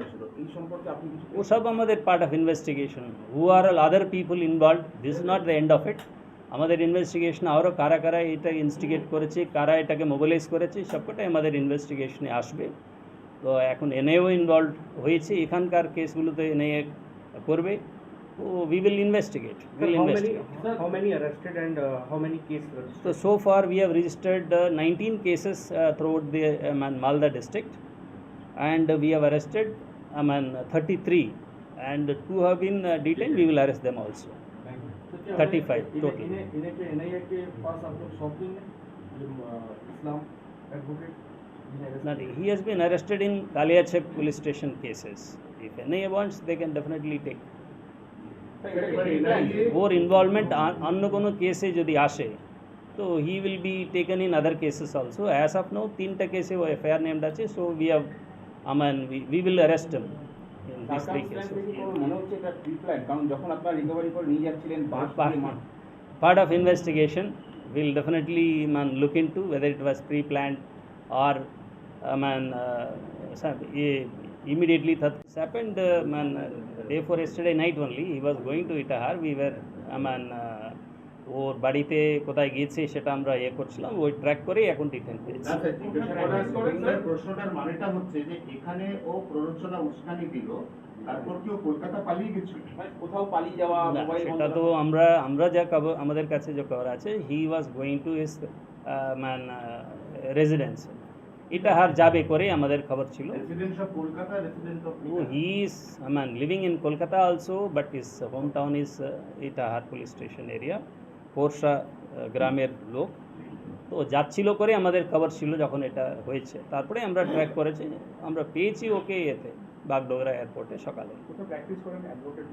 হয়েছিল এই সম্পর্কে আপনি কিছু वो सब আমাদের part of investigation who are all other people involved this is not the end of it আমাদের ইনভেস্টিগেশন আরও কারা কারা এটা ইনস্টিগেট করেছে কারা এটাকে মোবিলাইজ করেছে সবকটাই আমাদের ইনভেস্টিগেশনে আসবে তো এখন এনআইও ইনভলভ হয়েছে এখানকার কেসগুলোতে এনআইএ করবে তো we will investigate How many arrested and how many cases registered? So far we have registered 19 cases throughout the Malda district and we have arrested 33 and 2 have been detained. We will arrest them also. 35 total. इन्हें के NIA के पास आप लोग सौंपेंगे इस्लाम advocate Not, he has been arrested in Kaliachak police station cases. If NIA wants, they can definitely take. ওর involvement অন্য কোনো কেসে যদি আসে তো he will be taken in other cases also as of now 3টা কেসে ও এফআইআর নেমড আছে so we have we will arrest him in this 3 cases মনে হচ্ছে এটা প্রি প্ল্যান কারণ যখন আপনারা রিকভারি করে নিয়ে যাচ্ছিলেন part of investigation will definitely look into whether it was pre-planned or immediately that happened day for yesterday night only he was going to Itahar we were ওর বাড়িতে কোথায় গিয়েছে সেটা আমরা করছিলাম ওই ট্র্যাক করে এখন ডিটেইন করেছি প্রশ্নটার মানেটা হচ্ছে যে এখানে ও প্ররোচনা উস্কানি দিল তারপর কি ও কলকাতা পালিয়ে গেছিল কোথাও পালিয়ে যাওয়া মোবাইল সেটা তো আমরা যা আমাদের কাছে যে খবর আছে he was going to his residence Itahar যাবে করে আমাদের খবর ছিল resident of Kolkata resident of he is living in Kolkata also but his home town is Itahar police station area Porsha গ্রামের লোক তো যাচ্ছিল করে আমাদের খবর ছিল যখন এটা হয়েছে তারপরে আমরা ট্র্যাক করেছি আমরা পেয়েছি ওকে এতে বাগডোগরা এয়ারপোর্টে সকালে প্র্যাকটিস করেন অ্যাডভোকেট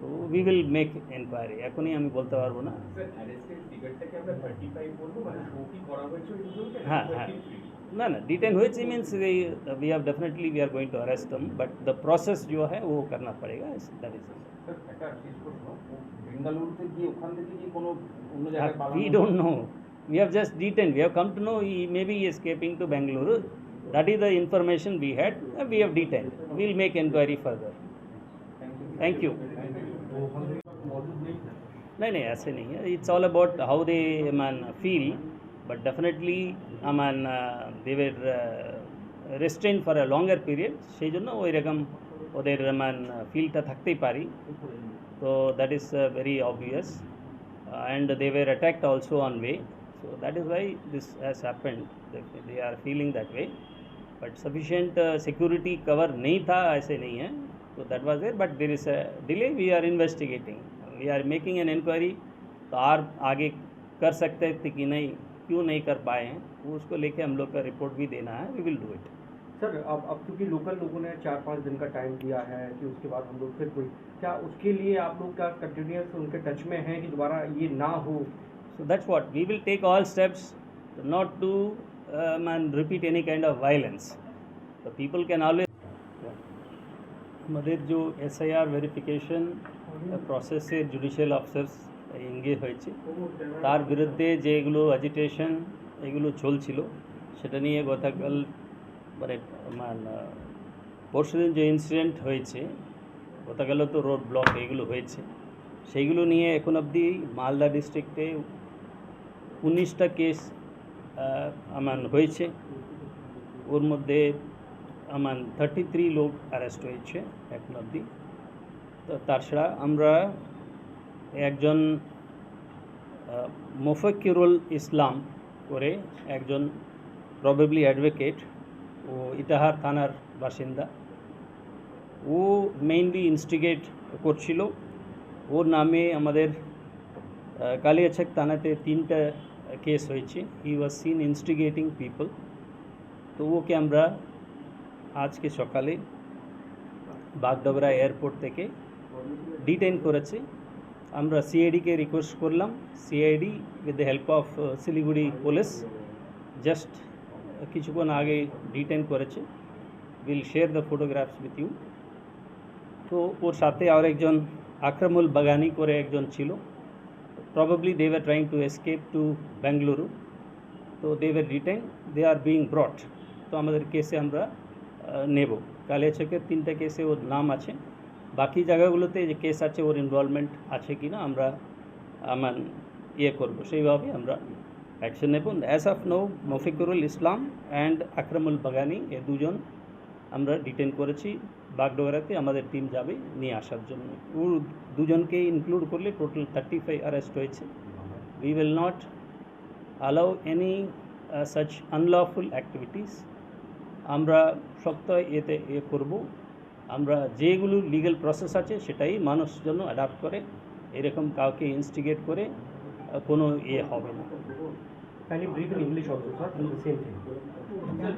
তো উই উইল মেক এনকোয়ারি এখনই আমি বলতে পারবো না হ্যাঁ হ্যাঁ না না डिटेन হয়েছে means we have definitely we are going to arrest them but the process जो है वो करना पड़ेगा दैट इज একটা শেষ প্রশ্ন বেঙ্গালুরুতে গিয়ে ওখান থেকে কি কোনো অন্য জায়গায় পালানো we don't know we have just detained we have come to know he may be escaping to Bengaluru that is the information we had we have detained we will make inquiry further thank you नहीं ऐसे नहीं है it's all about how they feel but definitely they were restrain for a longer period সেই জন্য ওই রকম ওদের ফিলটা থাকতেই পারি তো that is very obvious and they were attacked also on way so that is why this has happened they are feeling that way but sufficient security cover नहीं था ऐसे नहीं है so that was there but there is a delay we are investigating we are making an inquiry तो और आगे कर सकते थे कि नहीं क्यों नहीं कर पाए हैं वो उसको लेके हम लोग का रिपोर्ट भी देना है we will do it sir अब क्योंकि लोकल लोगों ने 4-5 दिन का टाइम दिया है कि उसके बाद हम लोग फिर कोई क्या उसके लिए आप लोग क्या कंटिन्यूस उनके टच में हैं कि दोबारा ये ना हो so that's what we will take all steps not to repeat any kind of violence the people can always আমাদের जो SIR ভেরিফিকেশন প্রসেসে জুডিশিয়াল অফিসার্স এঙ্গেজ হয়েছে তার বিরুদ্ধে যেগুলো অ্যাজিটেশন এগুলো চলছিল সেটা নিয়ে গতকাল পরশুদিন যে ইনসিডেন্ট হয়েছে গতকাল তো রোড ব্লক এগুলো হয়েছে সেইগুলো নিয়ে এখন অবধি মালদা ডিস্ট্রিক্টে 19টা কেস হয়েছে ওর মধ্যে 33 লোক অ্যারেস্ট হয়েছে এখন অবধি তো তাছাড়া আমরা একজন মোফাক্কিরুল ইসলাম করে একজন প্রবাবলি অ্যাডভোকেট ও ইটাহার থানার বাসিন্দা ও মেইনলি ইনস্টিগেট করছিল ওর নামে আমাদের কালিয়াচক থানাতে 3টা কেস হয়েছে হি ওয়াজ সিন ইনস্টিগেটিং পিপল তো ওকে আমরা আজকে সকালে বাগডোগরা এয়ারপোর্ট থেকে ডিটেইন করেছি আমরা সিআইডিকে রিকোয়েস্ট করলাম CID with the help of Siliguri police just কিছুক্ষণ আগে ডিটেইন করেছে will share the photographs with you তো ওর সাথে আর একজন আকরামুল বাগানি করে একজন ছিল probably they were trying to escape to Bengaluru তো they were detain they are being brought তো আমাদের কেসে আমরা নেব। কালিয়াচকের 3টা কেসে ওর নাম আছে, বাকি জায়গাগুলোতে যে কেস আছে ওর ইনভলভমেন্ট আছে কি না আমরা করব, সেইভাবে আমরা অ্যাকশন নেব। As of now Mofikurul Islam and Akramul Bagani এ দুজন আমরা ডিটেন করেছি। বাগডোগরাতে আমাদের টিম যাবে নিয়ে আসার জন্য। ও দুজনকে ইনক্লুড করলে টোটাল 35 অ্যারেস্ট হয়েছে। We will not allow any such unlawful activities. আমরা শক্ত এতে করব। আমরা যেগুলো লিগ্যাল প্রসেস আছে সেটাই মানুষ জন্য অ্যাডাপ্ট করে, এরকম কাউকে ইনস্টিগেট করে কোনো হবে না। Can you brief in English also, sir? The same thing.